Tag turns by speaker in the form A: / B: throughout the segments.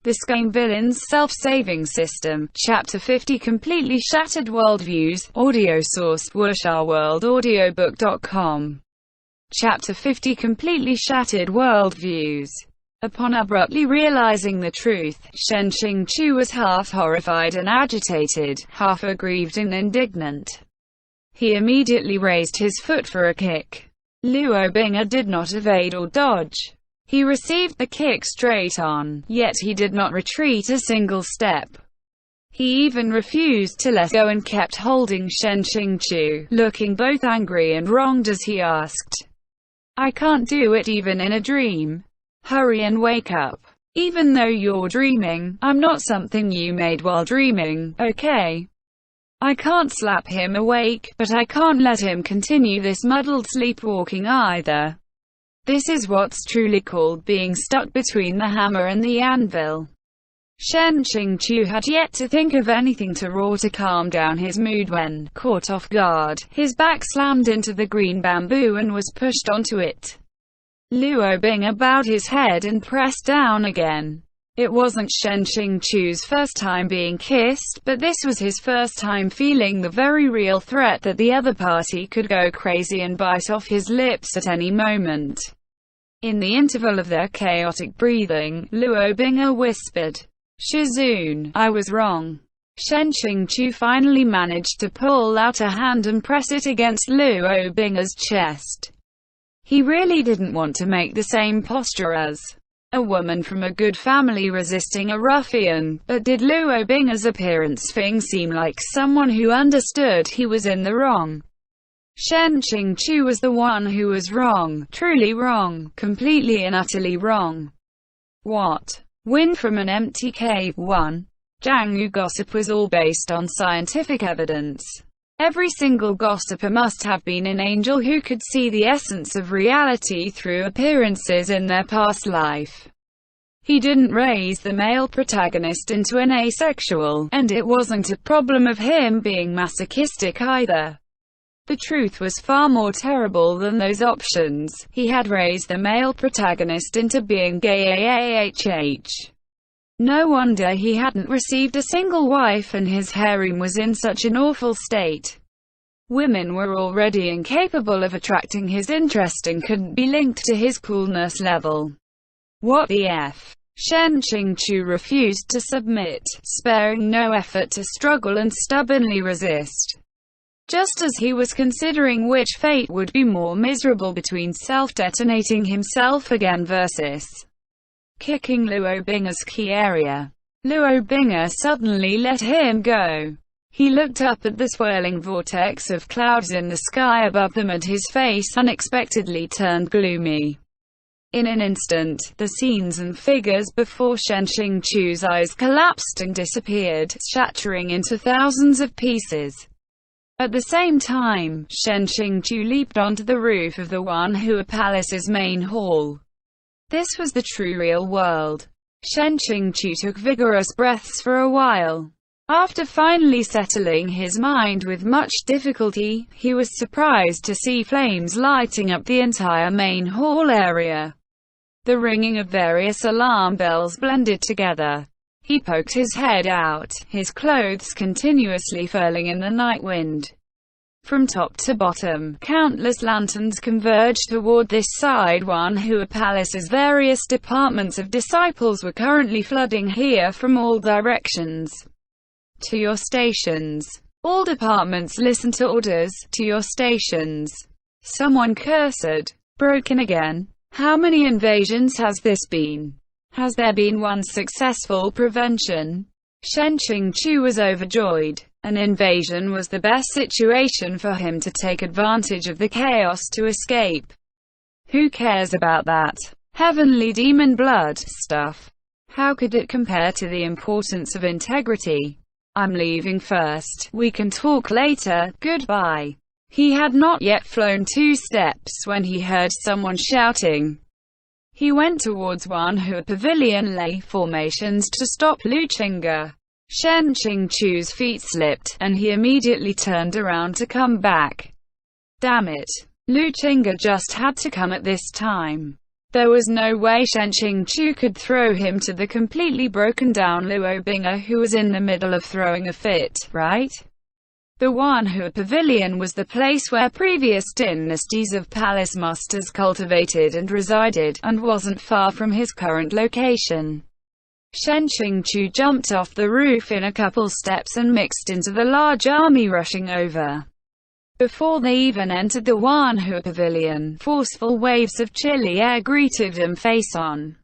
A: The Scum Villain's Self-Saving System, Chapter 50 Completely Shattered Worldviews, audio source, wuxia-world-audiobook.com. Chapter 50 Completely Shattered Worldviews. Upon abruptly realizing the truth, Xiāng Tóngxiù was half horrified and agitated, half aggrieved and indignant. He immediately raised his foot for a kick. Luo Bing'er did not evade or dodge. He received the kick straight on, yet he did not retreat a single step. He even refused to let go and kept holding Xiāng Tóngxiù, looking both angry and wronged as he asked, "I can't do it even in a dream. Hurry and wake up. Even though you're dreaming, I'm not something you made while dreaming, okay?" I can't slap him awake, but I can't let him continue this muddled sleepwalking either. This is what's truly called being stuck between the hammer and the anvil. Xiāng Tóngxiù had yet to think of anything to roar to calm down his mood when, caught off guard, his back slammed into the green bamboo and was pushed onto it. Luo Bing'er bowed his head and pressed down again. It wasn't Xiāng Tóngxiù's first time being kissed, but this was his first time feeling the very real threat that the other party could go crazy and bite off his lips at any moment. In the interval of their chaotic breathing, Luo Bing'er whispered, "Shizun, I was wrong." Xiāng Tóngxiù finally managed to pull out a hand and press it against Luo Bing'er's chest. He really didn't want to make the same posture as a woman from a good family resisting a ruffian, but did Luo Bing'er's appearance seem like someone who understood he was in the wrong? Xiāng Tóngxiù was the one who was wrong, truly wrong, completely and utterly wrong. What? Win from an empty cave? 1. Jiangyu gossip was all based on scientific evidence. Every single gossiper must have been an angel who could see the essence of reality through appearances in their past life. He didn't raise the male protagonist into an asexual, and it wasn't a problem of him being masochistic either. The truth was far more terrible than those options. He had raised the male protagonist into being gay. No wonder he hadn't received a single wife and his harem was in such an awful state. Women were already incapable of attracting his interest and couldn't be linked to his coolness level. What the F? Xiāng Tóngxiù refused to submit, sparing no effort to struggle and stubbornly resist. Just as he was considering which fate would be more miserable between self-detonating himself again versus kicking Luo Bing'er's key area, Luo Bing'er suddenly let him go. He looked up at the swirling vortex of clouds in the sky above them and his face unexpectedly turned gloomy. In an instant, the scenes and figures before Xiāng Tóngxiù's eyes collapsed and disappeared, shattering into thousands of pieces. At the same time, Xiāng Tóngxiù leaped onto the roof of the Wanhua Palace's main hall. This was the true real world. Xiāng Tóngxiù took vigorous breaths for a while. After finally settling his mind with much difficulty, he was surprised to see flames lighting up the entire main hall area. The ringing of various alarm bells blended together. He poked his head out, his clothes continuously furling in the night wind. From top to bottom, countless lanterns converged toward this side. Wanhua Palace's various departments of disciples were currently flooding here from all directions. To your stations. All departments listen to orders. To your stations. Someone cursed. Broken again. How many invasions has this been? Has there been one successful prevention? Xiāng Tóngxiù was overjoyed. An invasion was the best situation for him to take advantage of the chaos to escape. Who cares about that heavenly demon blood stuff? How could it compare to the importance of integrity? I'm leaving first. We can talk later. Goodbye. He had not yet flown 2 steps when he heard someone shouting. He went towards Wanhua Pavilion lay formations to stop Luqing'er. Xiāng Tóngxiù's feet slipped, and he immediately turned around to come back. Damn it. Luqing'er just had to come at this time. There was no way Shen Qingchu could throw him to the completely broken down Luo Bing'er, who was in the middle of throwing a fit, right? The Wanhua Pavilion was the place where previous dynasties of palace masters cultivated and resided, and wasn't far from his current location. Shen Qingchu jumped off the roof in a couple steps and mixed into the large army rushing over. Before they even entered the Wanhua Pavilion, forceful waves of chilly air greeted them face-on.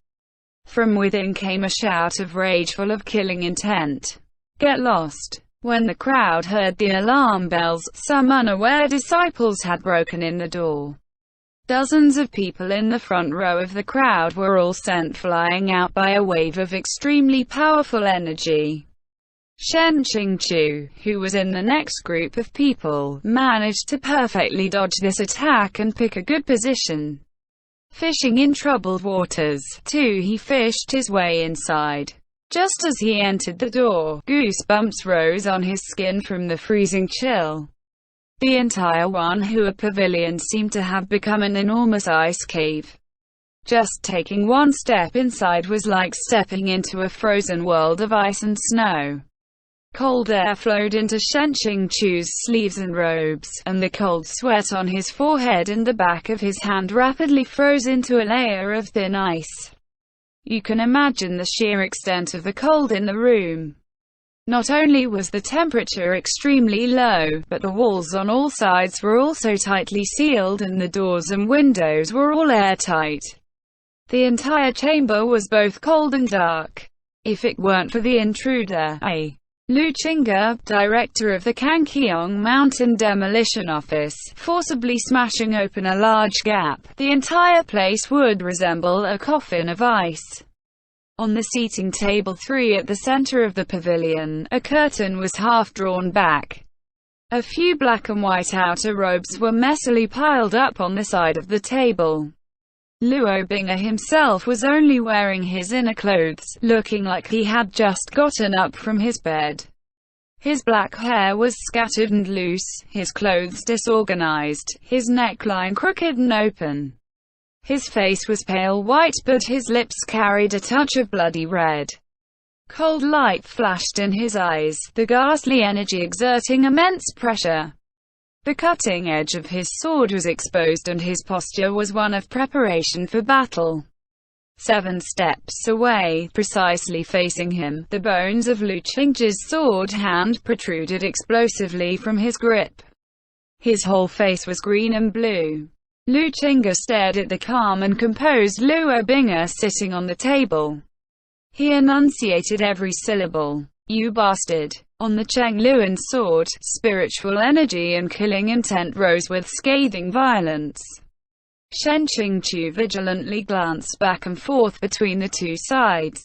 A: From within came a shout of rage full of killing intent. "Get lost!" When the crowd heard the alarm bells, some unaware disciples had broken in the door. Dozens of people in the front row of the crowd were all sent flying out by a wave of extremely powerful energy. Shen Qingchu, who was in the next group of people, managed to perfectly dodge this attack and pick a good position. Fishing in troubled waters, too, he fished his way inside. Just as he entered the door, goosebumps rose on his skin from the freezing chill. The entire Wanhua Pavilion seemed to have become an enormous ice cave. Just taking one step inside was like stepping into a frozen world of ice and snow. Cold air flowed into Shen Qingchu's sleeves and robes, and the cold sweat on his forehead and the back of his hand rapidly froze into a layer of thin ice. You can imagine the sheer extent of the cold in the room. Not only was the temperature extremely low, but the walls on all sides were also tightly sealed and the doors and windows were all airtight. The entire chamber was both cold and dark. If it weren't for the intruder, Lu Qingge, director of the Kangqiong Mountain Demolition Office, forcibly smashing open a large gap, the entire place would resemble a coffin of ice. On the seating table 3 at the center of the pavilion, a curtain was half drawn back. A few black and white outer robes were messily piled up on the side of the table. Luo Bing'er himself was only wearing his inner clothes, looking like he had just gotten up from his bed. His black hair was scattered and loose, his clothes disorganized, his neckline crooked and open. His face was pale white, but his lips carried a touch of bloody red. Cold light flashed in his eyes, the ghastly energy exerting immense pressure. The cutting edge of his sword was exposed and his posture was one of preparation for battle. 7 steps away, precisely facing him, the bones of Lu Qingge's sword hand protruded explosively from his grip. His whole face was green and blue. Lu Qingge stared at the calm and composed Luo Bing'er sitting on the table. He enunciated every syllable. "You bastard." On the Cheng Luan sword, spiritual energy and killing intent rose with scathing violence. Shen Qingchu vigilantly glanced back and forth between the two sides.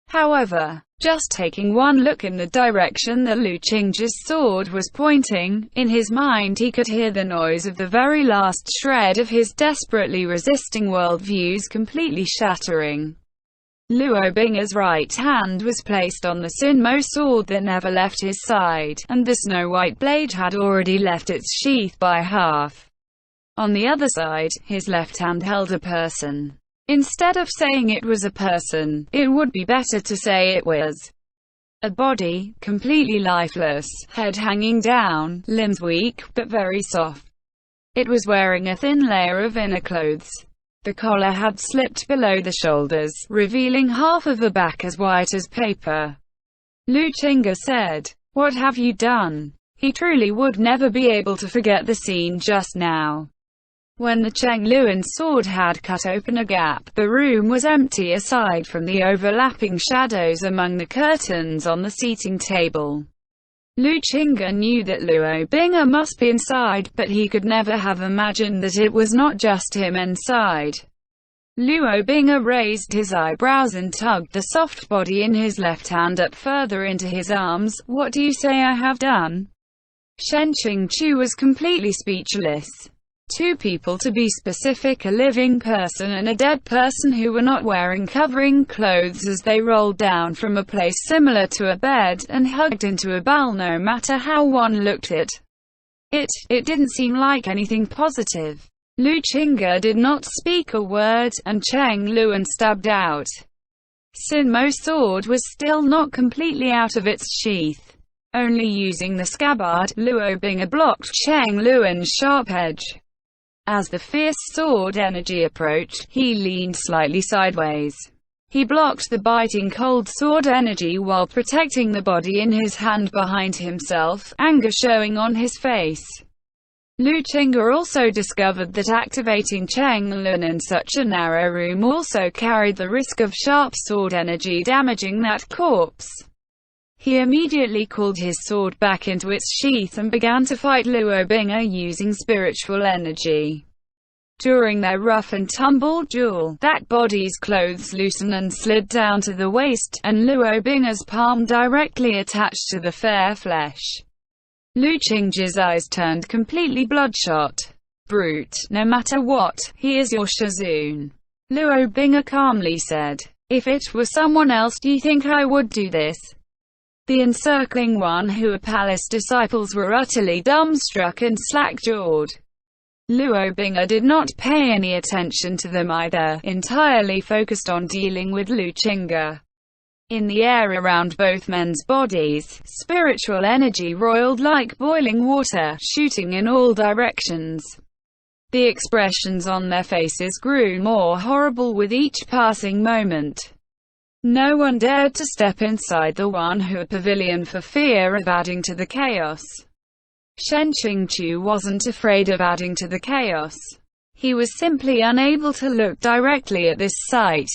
A: However, just taking one look in the direction that Lu Qingge's sword was pointing, in his mind he could hear the noise of the very last shred of his desperately resisting worldviews completely shattering. Luo Bing'er's right hand was placed on the Sinmo sword that never left his side, and the snow-white blade had already left its sheath by half. On the other side, his left hand held a person. Instead of saying it was a person, it would be better to say it was a body, completely lifeless, head hanging down, limbs weak, but very soft. It was wearing a thin layer of inner clothes. The collar had slipped below the shoulders, revealing half of the back as white as paper. Lu Qingge said, "What have you done?" He truly would never be able to forget the scene just now. When the Cheng Luan sword had cut open a gap, the room was empty aside from the overlapping shadows among the curtains on the seating table. Lu Qingge knew that Luo Bing'er must be inside, but he could never have imagined that it was not just him inside. Luo Bing'er raised his eyebrows and tugged the soft body in his left hand up further into his arms. "What do you say I have done?" Shen Qingchu was completely speechless. 2 people, to be specific, a living person and a dead person who were not wearing covering clothes as they rolled down from a place similar to a bed, and hugged into a ball. No matter how one looked at it, it didn't seem like anything positive. Lu Qingge did not speak a word, and Cheng Luan stabbed out. Sin Mo's sword was still not completely out of its sheath. Only using the scabbard, Luo Bing'e blocked Cheng Luan's sharp edge. As the fierce sword energy approached, he leaned slightly sideways. He blocked the biting cold sword energy while protecting the body in his hand behind himself, anger showing on his face. Lu Qingge also discovered that activating Cheng Luan in such a narrow room also carried the risk of sharp sword energy damaging that corpse. He immediately called his sword back into its sheath and began to fight Luo Bing'e using spiritual energy. During their rough-and-tumble duel, that body's clothes loosened and slid down to the waist, and Luo Bing'e's palm directly attached to the fair flesh. Lu Qingge's eyes turned completely bloodshot. "Brute, no matter what, he is your Shizun," Luo Bing'e calmly said. "If it were someone else, do you think I would do this?" The encircling Wanhua Palace disciples were utterly dumbstruck and slack-jawed. Luo Bing'e did not pay any attention to them either, entirely focused on dealing with Lu Qingge. In the air around both men's bodies, spiritual energy roiled like boiling water, shooting in all directions. The expressions on their faces grew more horrible with each passing moment. No one dared to step inside the Wanhua Pavilion for fear of adding to the chaos. Shen Qingqiu wasn't afraid of adding to the chaos. He was simply unable to look directly at this sight.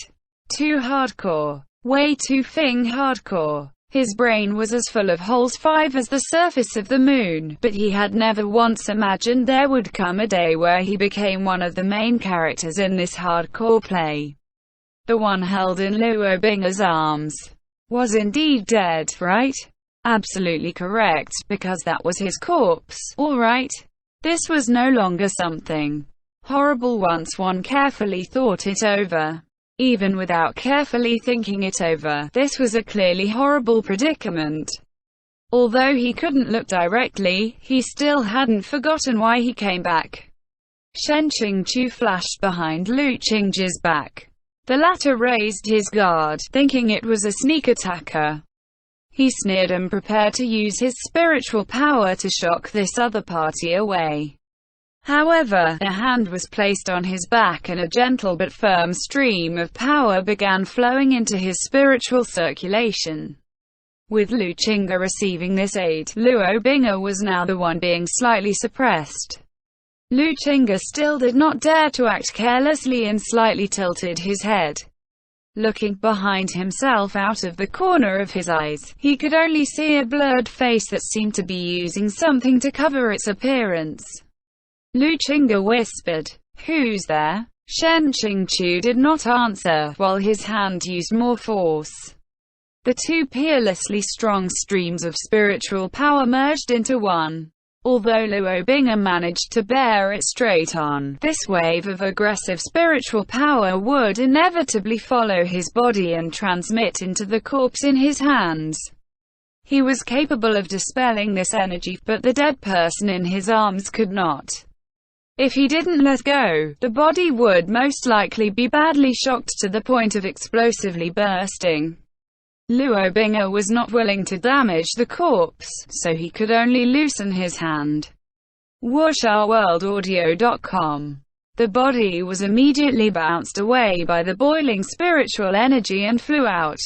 A: Too hardcore. Way too hardcore. His brain was as full of holes 5 as the surface of the moon, but he had never once imagined there would come a day where he became one of the main characters in this hardcore play. The one held in Luo Bing'e's arms was indeed dead, right? Absolutely correct, because that was his corpse, alright? This was no longer something horrible once one carefully thought it over. Even without carefully thinking it over, this was a clearly horrible predicament. Although he couldn't look directly, he still hadn't forgotten why he came back. Shen Qingqiu flashed behind Lu Qingge's back. The latter raised his guard, thinking it was a sneak attacker. He sneered and prepared to use his spiritual power to shock this other party away. However, a hand was placed on his back and a gentle but firm stream of power began flowing into his spiritual circulation. With Lu Qingge receiving this aid, Luo Bing'e was now the one being slightly suppressed. Lu Qingge still did not dare to act carelessly and slightly tilted his head. Looking behind himself out of the corner of his eyes, he could only see a blurred face that seemed to be using something to cover its appearance. Lu Qingge whispered, "Who's there?" Shen Qingqiu did not answer, while his hand used more force. The two peerlessly strong streams of spiritual power merged into one. Although Luo Bing'e managed to bear it straight on, this wave of aggressive spiritual power would inevitably follow his body and transmit into the corpse in his hands. He was capable of dispelling this energy, but the dead person in his arms could not. If he didn't let go, the body would most likely be badly shocked to the point of explosively bursting. Luo Bing'e was not willing to damage the corpse, so he could only loosen his hand. WuxaWorldAudio.com. The body was immediately bounced away by the boiling spiritual energy and flew out.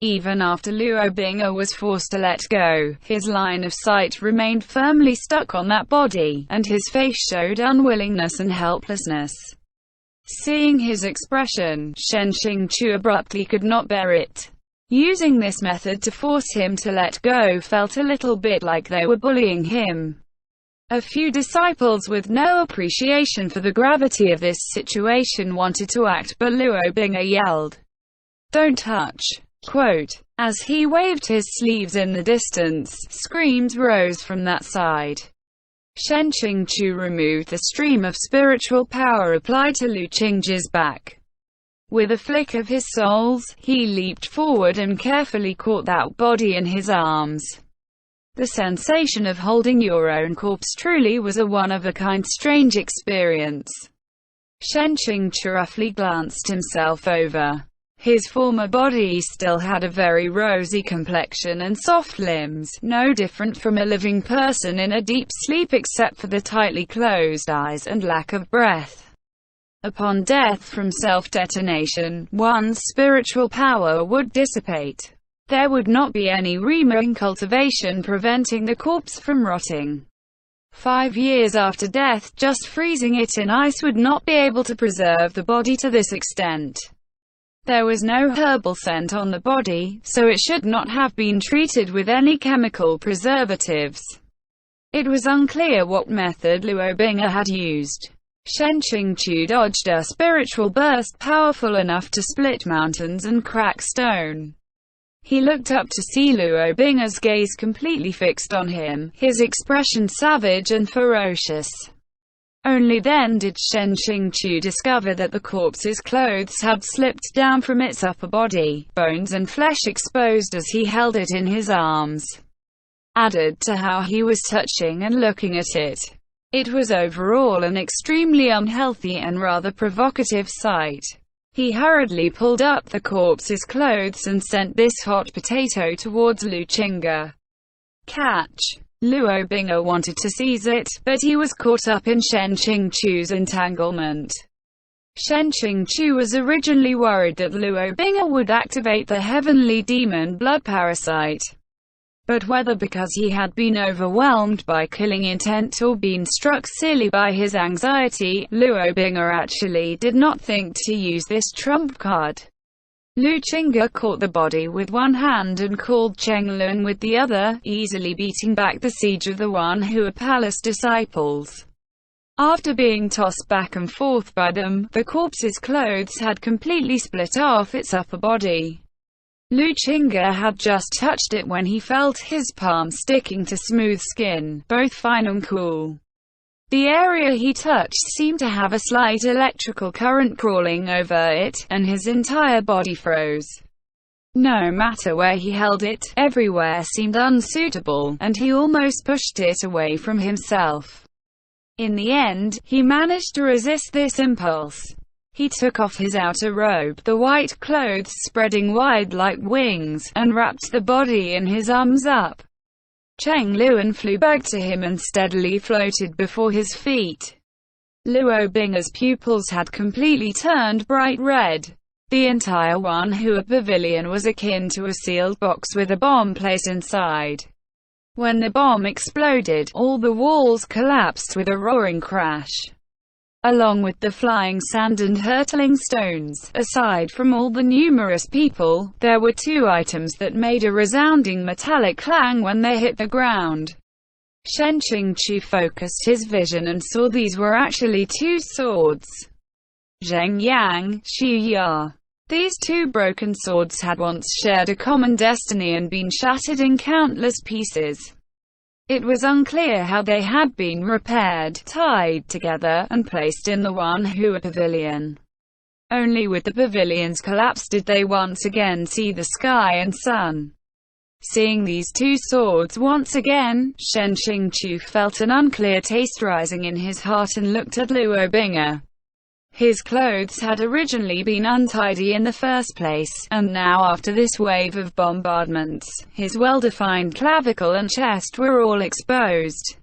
A: Even after Luo Bing'e was forced to let go, his line of sight remained firmly stuck on that body, and his face showed unwillingness and helplessness. Seeing his expression, Shen Qingqiu abruptly could not bear it. Using this method to force him to let go felt a little bit like they were bullying him. A few disciples with no appreciation for the gravity of this situation wanted to act, but Luo Bing'e yelled, "Don't touch!" Quote, as he waved his sleeves in the distance, screams rose from that side. Shen Qingqiu removed the stream of spiritual power applied to Lu Qingge's back. With a flick of his soles, he leaped forward and carefully caught that body in his arms. The sensation of holding your own corpse truly was a one-of-a-kind strange experience. Xiāng Tóngxiù roughly glanced himself over. His former body still had a very rosy complexion and soft limbs, no different from a living person in a deep sleep except for the tightly closed eyes and lack of breath. Upon death from self-detonation, one's spiritual power would dissipate. There would not be any remaining cultivation preventing the corpse from rotting. 5 years after death, just freezing it in ice would not be able to preserve the body to this extent. There was no herbal scent on the body, so it should not have been treated with any chemical preservatives. It was unclear what method Luo Bing'e had used. Xiāng Tóngxiù dodged a spiritual burst powerful enough to split mountains and crack stone. He looked up to see Luo Bing'e's gaze completely fixed on him, his expression savage and ferocious. Only then did Xiāng Tóngxiù discover that the corpse's clothes had slipped down from its upper body, bones and flesh exposed as he held it in his arms. Added to how he was touching and looking at it, it was overall an extremely unhealthy and rather provocative sight. He hurriedly pulled up the corpse's clothes and sent this hot potato towards Lu Qingge. Catch! Luo Bing'e wanted to seize it, but he was caught up in Xiāng Tóngxiù's entanglement. Xiāng Tóngxiù was originally worried that Luo Bing'e would activate the heavenly demon blood parasite. But whether because he had been overwhelmed by killing intent or been struck silly by his anxiety, Luo Bing'e actually did not think to use this trump card. Lu Qingge caught the body with one hand and called Cheng Lun with the other, easily beating back the siege of the Wanhua Palace disciples. After being tossed back and forth by them, the corpse's clothes had completely split off its upper body. Lu Qingge had just touched it when he felt his palm sticking to smooth skin, both fine and cool. The area he touched seemed to have a slight electrical current crawling over it, and his entire body froze. No matter where he held it, everywhere seemed unsuitable, and he almost pushed it away from himself. In the end, he managed to resist this impulse. He took off his outer robe, the white clothes spreading wide like wings, and wrapped the body in his arms up. Cheng Lun flew back to him and steadily floated before his feet. Luo Bing'e's pupils had completely turned bright red. The entire Wanhua pavilion was akin to a sealed box with a bomb placed inside. When the bomb exploded, all the walls collapsed with a roaring crash. Along with the flying sand and hurtling stones, aside from all the numerous people, there were 2 items that made a resounding metallic clang when they hit the ground. Xiāng Tóngxiù focused his vision and saw these were actually 2 swords. Zheng Yang, Xu Ya. These 2 broken swords had once shared a common destiny and been shattered in countless pieces. It was unclear how they had been repaired, tied together, and placed in the Wanhua pavilion. Only with the pavilion's collapse did they once again see the sky and sun. Seeing these 2 swords once again, Xiāng Tóngxiù felt an unclear taste rising in his heart and looked at Luo Bing'e. His clothes had originally been untidy in the first place, and now after this wave of bombardments, his well-defined clavicle and chest were all exposed.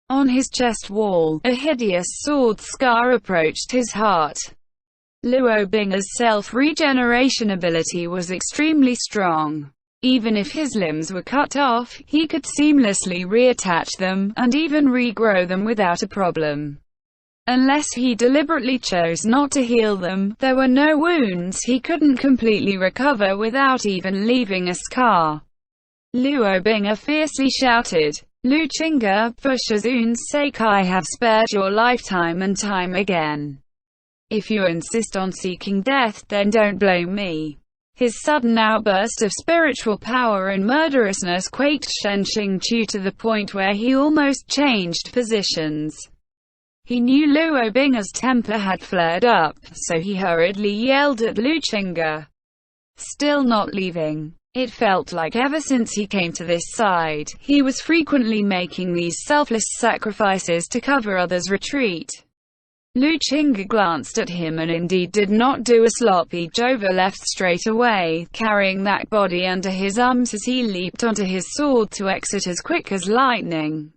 A: On his chest wall, a hideous sword scar approached his heart. Luo Bing'e's self-regeneration ability was extremely strong. Even if his limbs were cut off, he could seamlessly reattach them, and even regrow them without a problem. Unless he deliberately chose not to heal them, there were no wounds he couldn't completely recover without even leaving a scar. Luo Bing'e fiercely shouted, "Lu Qingge, for Shizun's sake I have spared your life time and time again. If you insist on seeking death, then don't blame me." His sudden outburst of spiritual power and murderousness quaked Xiāng Tóngxiù to the point where he almost changed positions. He knew Luo Bing'e's temper had flared up, so he hurriedly yelled at Lu Qingge. Still not leaving. It felt like ever since he came to this side, he was frequently making these selfless sacrifices to cover others' retreat. Lu Qingge glanced at him and indeed did not do a sloppy Jova left straight away, carrying that body under his arms as he leaped onto his sword to exit as quick as lightning.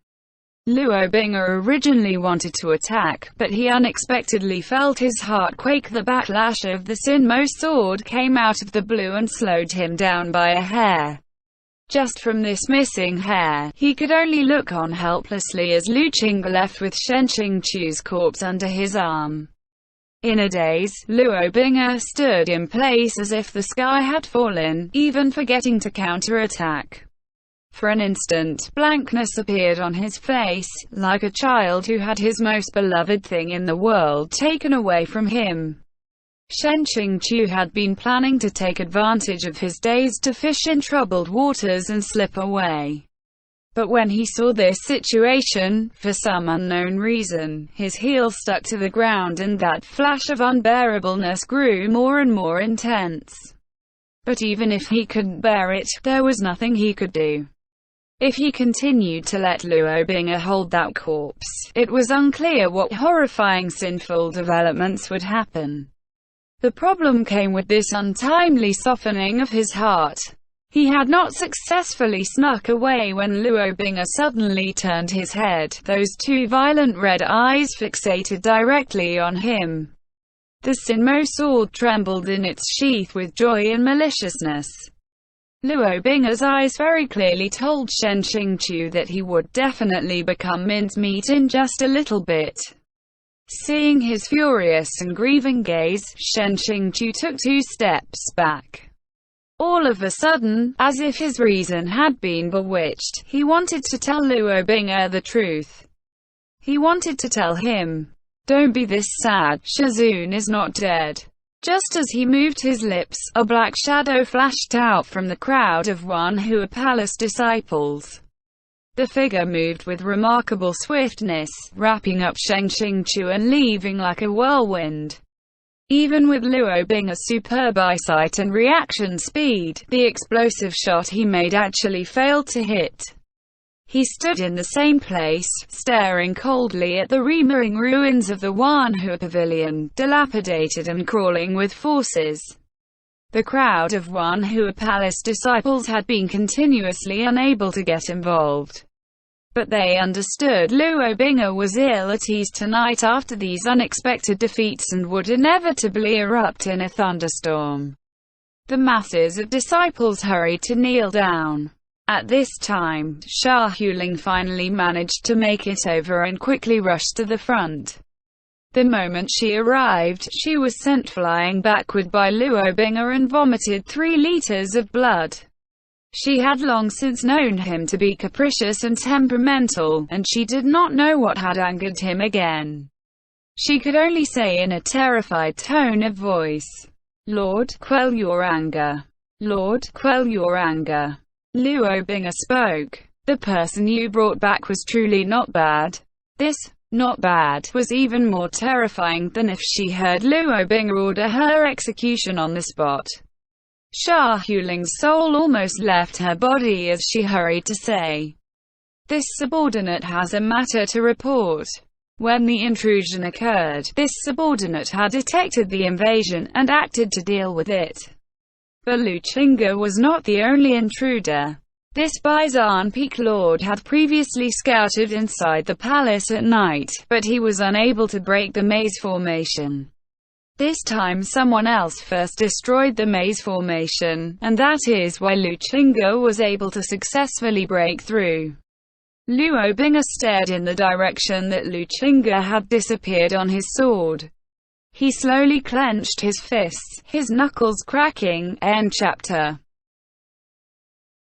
A: Luo Bing'er originally wanted to attack, but he unexpectedly felt his heart quake. The backlash of the Sinmo sword came out of the blue and slowed him down by a hair. Just from this missing hair, he could only look on helplessly as Lu Qingge left with Shen Qingqiu's corpse under his arm. In a daze, Luo Bing'er stood in place as if the sky had fallen, even forgetting to counterattack. For an instant, blankness appeared on his face, like a child who had his most beloved thing in the world taken away from him. Shen Qingqiu had been planning to take advantage of his daze to fish in troubled waters and slip away. But when he saw this situation, for some unknown reason, his heel stuck to the ground and that flash of unbearableness grew more and more intense. But even if he couldn't bear it, there was nothing he could do. If he continued to let Luo Bing'er hold that corpse, it was unclear what horrifying sinful developments would happen. The problem came with this untimely softening of his heart. He had not successfully snuck away when Luo Bing'er suddenly turned his head, those two violent red eyes fixated directly on him. The Sinmo sword trembled in its sheath with joy and maliciousness. Luo Bing'er's eyes very clearly told Shen Qingqiu that he would definitely become mincemeat in just a little bit. Seeing his furious and grieving gaze, Shen Qingqiu took 2 steps back. All of a sudden, as if his reason had been bewitched, he wanted to tell Luo Bing'er the truth. He wanted to tell him, "Don't be this sad, Shizun is not dead." Just as he moved his lips, a black shadow flashed out from the crowd of Wanhua Palace disciples. The figure moved with remarkable swiftness, wrapping up Shen Qingqiu and leaving like a whirlwind. Even with Luo Bing'er's superb eyesight and reaction speed, the explosive shot he made actually failed to hit. He stood in the same place, staring coldly at the remain ruins of the Wanhua Pavilion, dilapidated and crawling with forces. The crowd of Wanhua Palace disciples had been continuously unable to get involved. But they understood Luo Bing'er was ill at ease tonight after these unexpected defeats and would inevitably erupt in a thunderstorm. The masses of disciples hurried to kneel down. At this time, Xia Huling finally managed to make it over and quickly rushed to the front. The moment she arrived, she was sent flying backward by Luo Bing'er and vomited 3 liters of blood. She had long since known him to be capricious and temperamental, and she did not know what had angered him again. She could only say in a terrified tone of voice, "Lord, quell your anger. Lord, quell your anger." Luo Bing'er spoke. "The person you brought back was truly not bad." This "not bad" was even more terrifying than if she heard Luo Bing'er order her execution on the spot. Xia Huling's soul almost left her body as she hurried to say, "This subordinate has a matter to report." When the intrusion occurred, this subordinate had detected the invasion and acted to deal with it. But Lu Qingge was not the only intruder. This Baizan Peak Lord had previously scouted inside the palace at night, but he was unable to break the maze formation. This time someone else first destroyed the maze formation, and that is why Lu Qingge was able to successfully break through. Luo Bing'er stared in the direction that Lu Qingge had disappeared on his sword. He slowly clenched his fists, his knuckles cracking. End chapter.